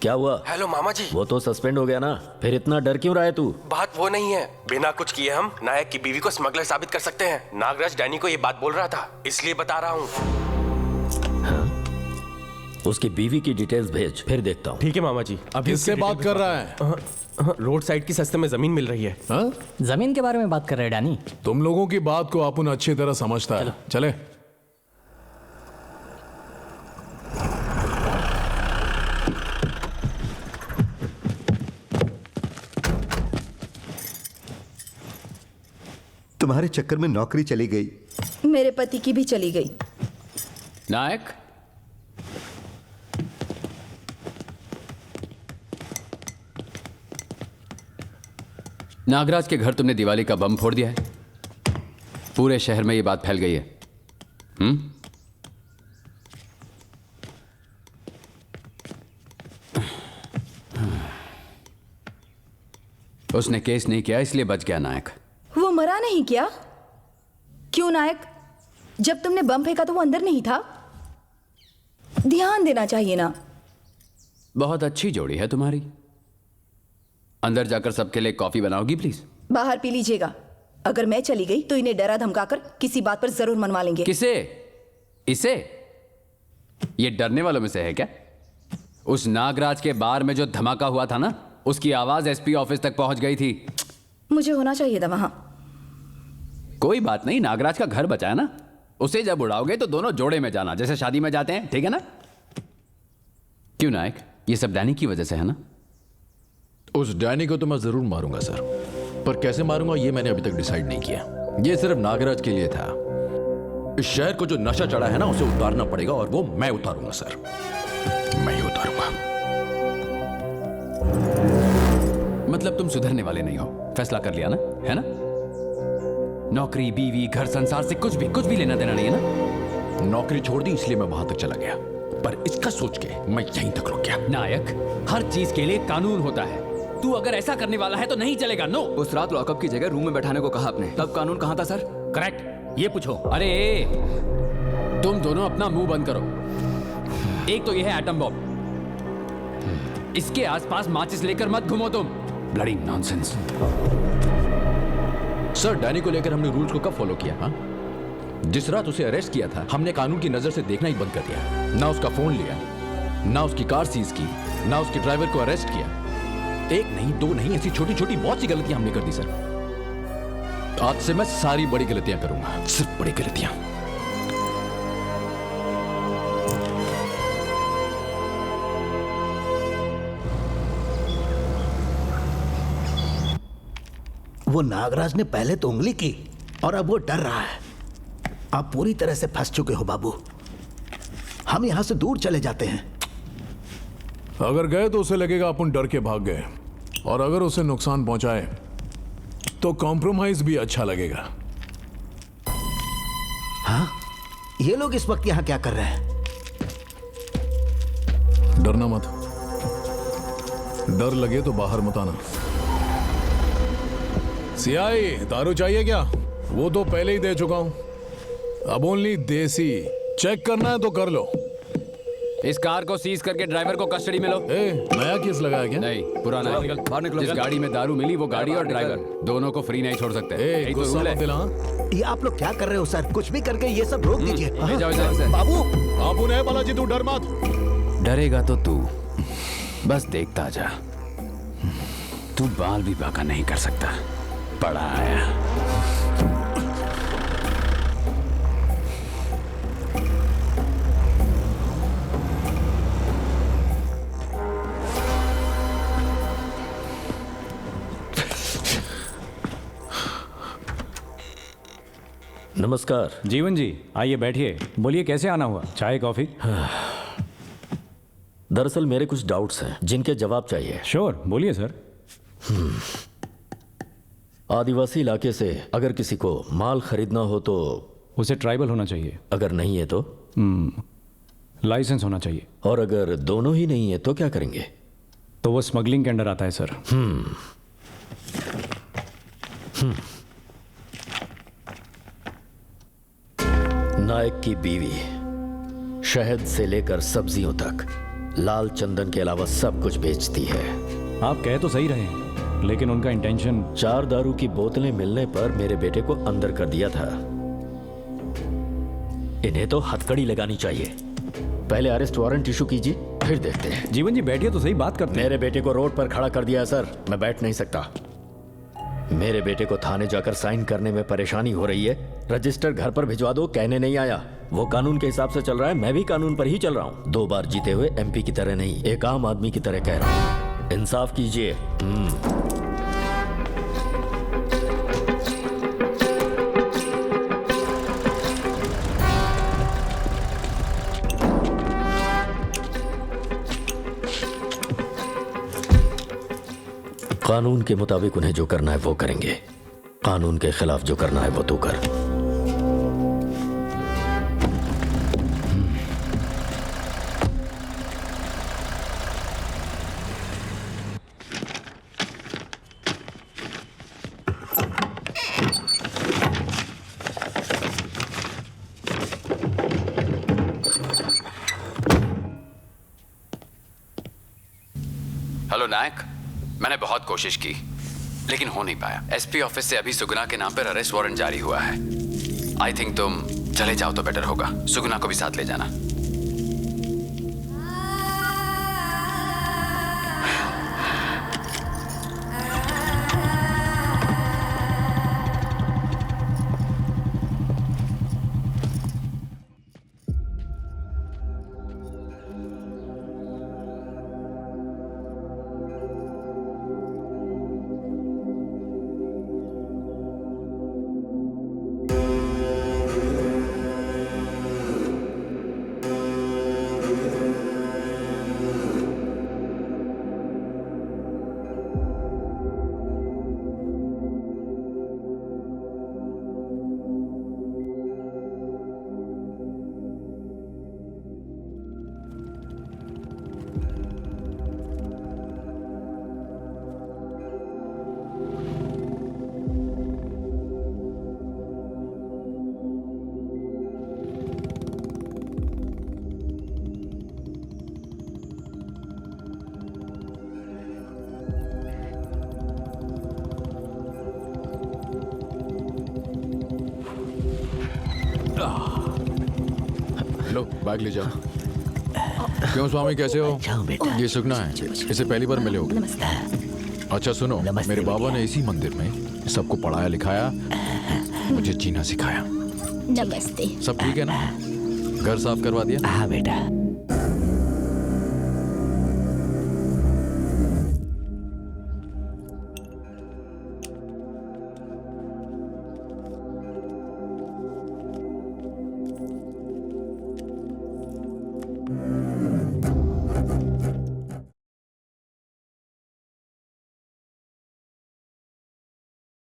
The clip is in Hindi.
क्या हुआ? हेलो मामा जी। वो तो सस्पेंड हो गया ना, फिर इतना डर क्यों रहा है तू? बात वो नहीं है, बिना कुछ किए हम नायक की बीवी को स्मगलर साबित कर सकते हैं। नागराज डैनी को ये बात बोल रहा था, इसलिए बता रहा हूँ। उसकी बीवी की डिटेल्स भेज, फिर देखता हूँ। ठीक है मामा जी। अभी किससे बात कर रहा है? रोड साइड की सस्ते में जमीन मिल रही है। हाँ? जमीन के बारे में बात कर रहे हैं डैनी। तुम लोगों की बात को अपुन अच्छी तरह समझता है। चले। तुम्हारे चक्कर में नौकरी चली गई, मेरे पति की भी चली गई। नायक, नागराज के घर तुमने दिवाली का बम फोड़ दिया है। पूरे शहर में ये बात फैल गई है। उसने केस नहीं किया इसलिए बच गया नायक। वो मरा नहीं क्या? क्यों नायक? जब तुमने बम फेंका तो वो अंदर नहीं था? ध्यान देना चाहिए ना। बहुत अच्छी जोड़ी है तुम्हारी। अंदर जाकर सबके लिए कॉफी बनाओगी प्लीज? बाहर पी लीजिएगा। अगर मैं चली गई तो इन्हें डरा धमकाकर किसी बात पर जरूर मनवा लेंगे। किसे? इसे? ये डरने वालों में से है क्या? उस नागराज के बार में जो धमाका हुआ था ना, उसकी आवाज एसपी ऑफिस तक पहुंच गई थी। मुझे होना चाहिए था वहां। कोई बात नहीं, नागराज का घर बचाया ना। उसे जब उड़ाओगे तो दोनों जोड़े में जाना, जैसे शादी में जाते हैं, ठीक है ना? क्यों नायक, ये सब डैनी की वजह से है ना? उस डैनी को तो मैं जरूर मारूंगा सर, पर कैसे मारूंगा ये मैंने अभी तक डिसाइड नहीं किया। ये सिर्फ नागराज के लिए था। इस शहर को जो नशा चढ़ा है ना, उसे उतारना पड़ेगा, और वो मैं उतारूंगा सर, मैं ही उतारूंगा। मतलब तुम सुधरने वाले नहीं हो, फैसला कर लिया ना, है ना? नौकरी, बीवी, घर, संसार से कुछ भी लेना देना नहीं है ना? नौकरी छोड़ दी इसलिए मैं वहां तक चला गया, पर इसका सोच के मैं यहीं तक रुक गया। नायक, हर चीज के लिए कानून होता है। तू अगर ऐसा करने वाला है तो नहीं चलेगा। नो। उस रात लॉकअप की जगह रूम में बैठाने को कहा आपने, तब कानून कहां था सर? करेक्ट, ये पूछो। अरे तुम दोनों अपना मुंह बंद करो। एक तो ये है एटम बॉम्ब, इसके आसपास माचिस लेकर मत घूमो तुम। Bloody nonsense. सर, डैनी को लेकर हमने रूल्स को कब फॉलो किया? हाँ, जिस रात उसे अरेस्ट किया था, हमने कानून की नजर से देखना ही बंद कर दिया। ना उसका फोन लिया, ना उसकी कार सीज की, ना उसके ड्राइवर को अरेस्ट किया। एक नहीं, दो नहीं, ऐसी छोटी छोटी बहुत सी गलतियां हमने कर दी सर। आज से मैं सारी बड़ी गलतियां करूंगा, सिर्फ बड़ी गलतियां। वो नागराज ने पहले तो उंगली की और अब वो डर रहा है। आप पूरी तरह से फंस चुके हो बाबू। हम यहां से दूर चले जाते हैं। अगर गए तो उसे लगेगा अपन डर के भाग गए, और अगर उसे नुकसान पहुंचाए तो कॉम्प्रोमाइज भी अच्छा लगेगा। हाँ, ये लोग इस वक्त यहां क्या कर रहे हैं? डरना मत, डर लगे तो बाहर मत आना। सियाई, दारू चाहिए क्या? वो तो पहले ही दे चुका हूं, अब ओनली देसी। चेक करना है तो कर लो। इस कार को सीज करके ड्राइवर को कस्टडी में लो। नया केस लगाया क्या? नहीं, पुराना। बाहर निकलो। जिस गाड़ी में दारू मिली वो गाड़ी और ड्राइवर दोनों को फ्री नहीं छोड़ सकते। यही तो गुस्सा रूल मत है। दिला। ये आप लोग क्या कर रहे हो सर? कुछ भी करके ये सब रोक दीजिए। ले जाओ इधर से। बाबू, बाबू ने बालाजी, तू डर मत। डरेगा तो तू बस देखता जा। तू बाल भी बाका नहीं कर सकता। पड़ा आया। नमस्कार। जीवन जी, आइए बैठिए। बोलिए कैसे आना हुआ? चाय कॉफी? दरअसल मेरे कुछ डाउट्स हैं जिनके जवाब चाहिए। श्योर, बोलिए सर। आदिवासी इलाके से अगर किसी को माल खरीदना हो तो उसे ट्राइबल होना चाहिए। अगर नहीं है तो? लाइसेंस होना चाहिए। और अगर दोनों ही नहीं है तो क्या करेंगे? तो वो स्मगलिंग के अंडर आता है सर। नायक की बीवी शहद से लेकर सब्जियों तक लाल चंदन के अलावा सब कुछ बेचती है। आप कह तो सही रहे हैं, लेकिन उनका इंटेंशन 4 दारू की बोतलें मिलने पर मेरे बेटे को अंदर कर दिया था। इन्हें तो हथकड़ी लगानी चाहिए। पहले अरेस्ट वारंट इशू कीजिए, फिर देखते हैं। जीवन जी बैठिए तो सही, बात करते हैं। मेरे बेटे को रोड पर खड़ा कर दिया है सर, मैं बैठ नहीं सकता। मेरे बेटे को थाने जाकर साइन करने में परेशानी हो रही है। रजिस्टर घर पर भिजवा दो, कहने नहीं आया। वो कानून के हिसाब से चल रहा है, मैं भी कानून पर ही चल रहा हूँ। 2 बार जीते हुए एमपी की तरह नहीं, एक आम आदमी की तरह कह रहा हूँ। इंसाफ कीजिए। कानून के मुताबिक उन्हें जो करना है वो करेंगे, कानून के खिलाफ जो करना है वो तू कर। हेलो नायक, मैंने बहुत कोशिश की लेकिन हो नहीं पाया। एसपी ऑफिस से अभी सुगुना के नाम पर अरेस्ट वारंट जारी हुआ है। आई थिंक तुम चले जाओ तो बेटर होगा। सुगुना को भी साथ ले जाना। लो बैग ले जाओ। क्यों स्वामी, कैसे हो? जाओ बेटा। ये सुगना है, इसे पहली बार मिले होगे। अच्छा सुनो, नमस्ते मेरे बाबा भैया। ने इसी मंदिर में सबको पढ़ाया लिखाया, मुझे जीना सिखाया। नमस्ते। सब ठीक है ना? घर साफ करवा दिया? हाँ बेटा।